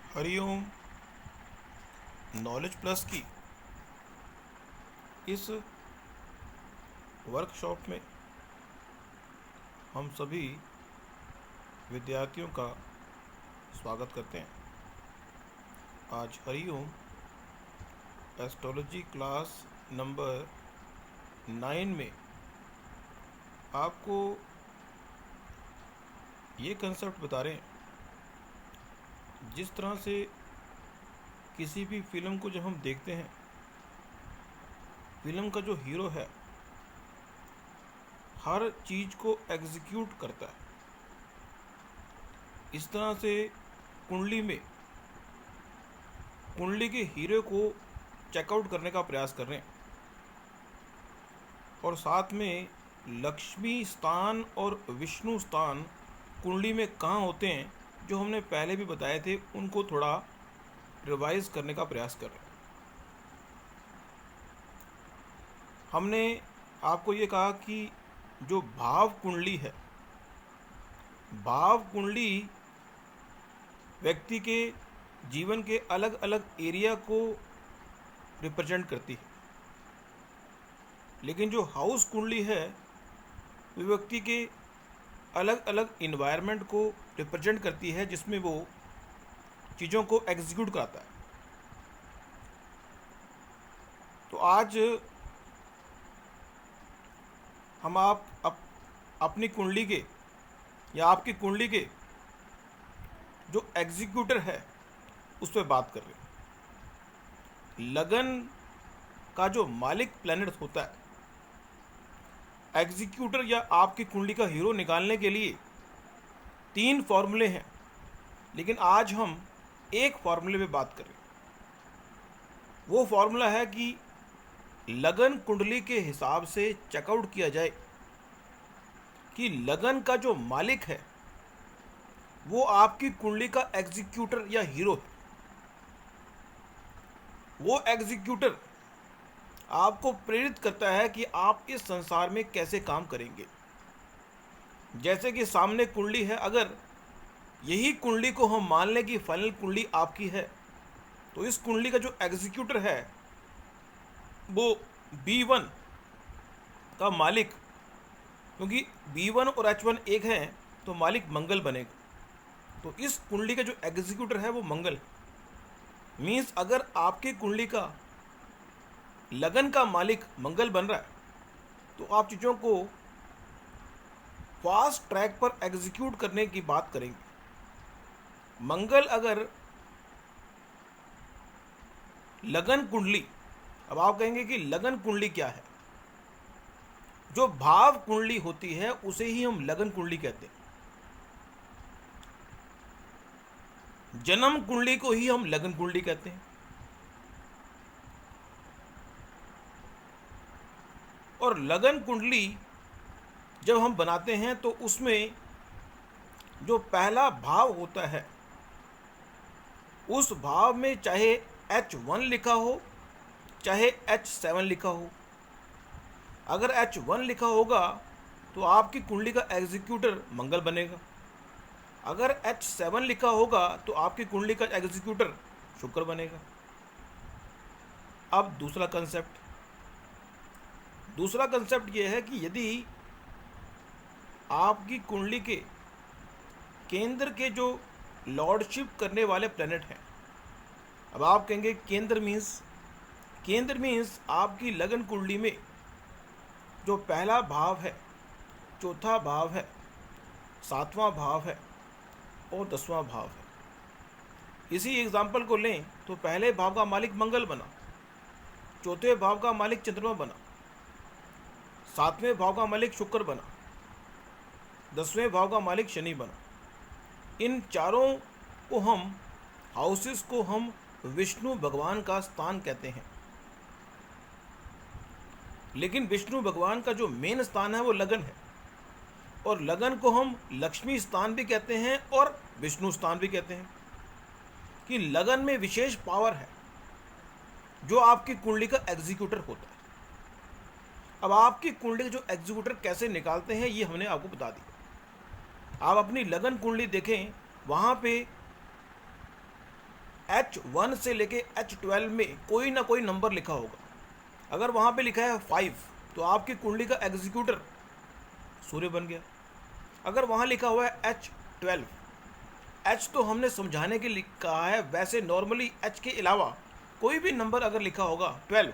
Hariom. Knowledge plus की इस workshop में हम सभी विद्यार्थियों का स्वागत करते हैं। आज हरिओम एस्ट्रोलॉजी क्लास नंबर 9 में आपको ये कंसेप्ट बता रहे हैं, जिस तरह से किसी भी फिल्म को जब हम देखते हैं, फिल्म का जो हीरो है हर चीज़ को एग्जीक्यूट करता है। इस तरह से कुंडली के हीरो को चेकआउट करने का प्रयास कर रहे हैं, और साथ में लक्ष्मी स्थान और विष्णु स्थान कुंडली में कहाँ होते हैं, जो हमने पहले भी बताए थे, उनको थोड़ा रिवाइज करने का प्रयास कर रहे हैं। हमने आपको ये कहा कि जो भाव कुंडली व्यक्ति के जीवन के अलग अलग एरिया को रिप्रेजेंट करती है, लेकिन जो हाउस कुंडली है वो व्यक्ति के अलग अलग इन्वायरमेंट को रिप्रेजेंट करती है, जिसमें वो चीज़ों को एग्जीक्यूट कराता है। तो आज हम अपनी कुंडली के या आपकी कुंडली के जो एग्जीक्यूटर है उस पर बात कर रहे हैं। लगन का जो मालिक प्लैनेट होता है, एग्जीक्यूटर या आपकी कुंडली का हीरो निकालने के लिए 3 फॉर्मूले हैं, लेकिन आज हम एक फॉर्मूले पे बात कर रहे हैं। वो फॉर्मूला है कि लगन कुंडली के हिसाब से चेकआउट किया जाए कि लगन का जो मालिक है वो आपकी कुंडली का एग्जीक्यूटर या हीरो है। वो एग्जीक्यूटर आपको प्रेरित करता है कि आप इस संसार में कैसे काम करेंगे। जैसे कि सामने कुंडली है, अगर यही कुंडली को हम मान लें कि फाइनल कुंडली आपकी है, तो इस कुंडली का जो एग्जीक्यूटर है वो B1 का मालिक, क्योंकि B1 और H1 एक हैं तो मालिक मंगल बनेगा। तो इस कुंडली का जो एग्जीक्यूटर है वो मंगल है। मीन्स अगर आपकी कुंडली का लगन का मालिक मंगल बन रहा है तो आप चीज़ों को फास्ट ट्रैक पर एग्जीक्यूट करने की बात करेंगे। मंगल अगर लगन कुंडली, अब आप कहेंगे कि लगन कुंडली क्या है? जो भाव कुंडली होती है उसे ही हम लगन कुंडली कहते हैं। जन्म कुंडली को ही हम लगन कुंडली कहते हैं। और लगन कुंडली जब हम बनाते हैं तो उसमें जो पहला भाव होता है, उस भाव में चाहे H1 लिखा हो चाहे H7 लिखा हो। अगर H1 लिखा होगा तो आपकी कुंडली का एग्जीक्यूटर मंगल बनेगा। अगर H7 लिखा होगा तो आपकी कुंडली का एग्जीक्यूटर शुक्र बनेगा। अब दूसरा कंसेप्ट यह है कि यदि आपकी कुंडली के केंद्र के जो लॉर्डशिप करने वाले प्लैनेट हैं, अब आप कहेंगे केंद्र मीन्स आपकी लगन कुंडली में जो पहला भाव है, चौथा भाव है, 7वां भाव है और 10वां भाव है। इसी एग्जाम्पल को लें तो पहले भाव का मालिक मंगल बना, चौथे भाव का मालिक चंद्रमा बना, 7वें भाव का मालिक शुक्र बना, 10वें भाव का मालिक शनि बना। इन चारों को हम हाउसेस को हम विष्णु भगवान का स्थान कहते हैं। लेकिन विष्णु भगवान का जो मेन स्थान है वो लगन है, और लगन को हम लक्ष्मी स्थान भी कहते हैं और विष्णु स्थान भी कहते हैं। कि लगन में विशेष पावर है जो आपकी कुंडली का एग्जीक्यूटर होता है। अब आपकी कुंडली का जो एग्जीक्यूटर कैसे निकालते हैं ये हमने आपको बता दिया। आप अपनी लगन कुंडली देखें, वहाँ पे H1 से लेके H12 में कोई ना कोई नंबर लिखा होगा। अगर वहाँ पे लिखा है 5 तो आपकी कुंडली का एग्जीक्यूटर सूर्य बन गया। अगर वहाँ लिखा हुआ है H12, H तो हमने समझाने के लिए कहा है, वैसे नॉर्मली H के अलावा कोई भी नंबर अगर लिखा होगा 12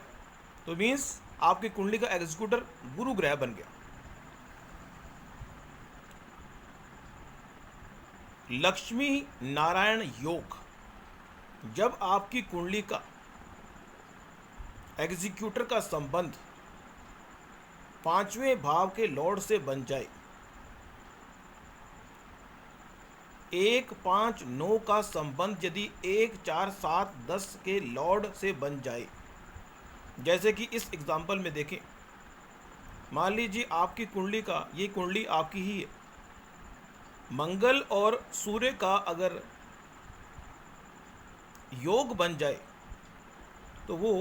तो मीन्स आपकी कुंडली का एग्जीक्यूटर गुरु ग्रह बन गया। लक्ष्मी नारायण योग, जब आपकी कुंडली का एग्जीक्यूटर का संबंध पांचवें भाव के लॉर्ड से बन जाए, 1-5-9 का संबंध यदि 1-4-7-10 के लॉर्ड से बन जाए, जैसे कि इस एग्जाम्पल में देखें, मान लीजिए आपकी कुंडली का, ये कुंडली आपकी ही है, मंगल और सूर्य का अगर योग बन जाए तो वो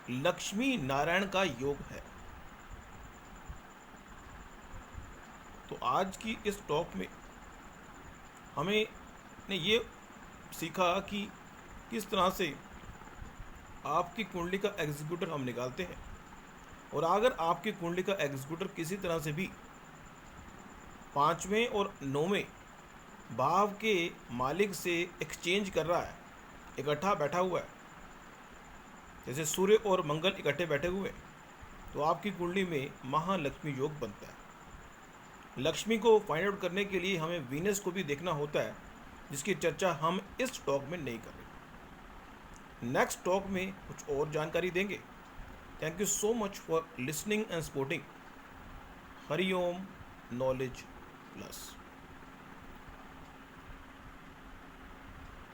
लक्ष्मी नारायण का योग है। तो आज की इस टॉक में हमें ने ये सीखा कि किस तरह से आपकी कुंडली का एग्जीक्यूटर हम निकालते हैं, और अगर आपकी कुंडली का एग्जीक्यूटर किसी तरह से भी पांचवें और नौवें भाव के मालिक से एक्सचेंज कर रहा है, इकट्ठा बैठा हुआ है, जैसे सूर्य और मंगल इकट्ठे बैठे हुए, तो आपकी कुंडली में महालक्ष्मी योग बनता है। लक्ष्मी को फाइंड आउट करने के लिए हमें वीनस को भी देखना होता है, जिसकी चर्चा हम इस टॉक में नहीं कर रहे। नेक्स्ट टॉक में कुछ और जानकारी देंगे। Thank you so much for listening and supporting Hariom knowledge plus.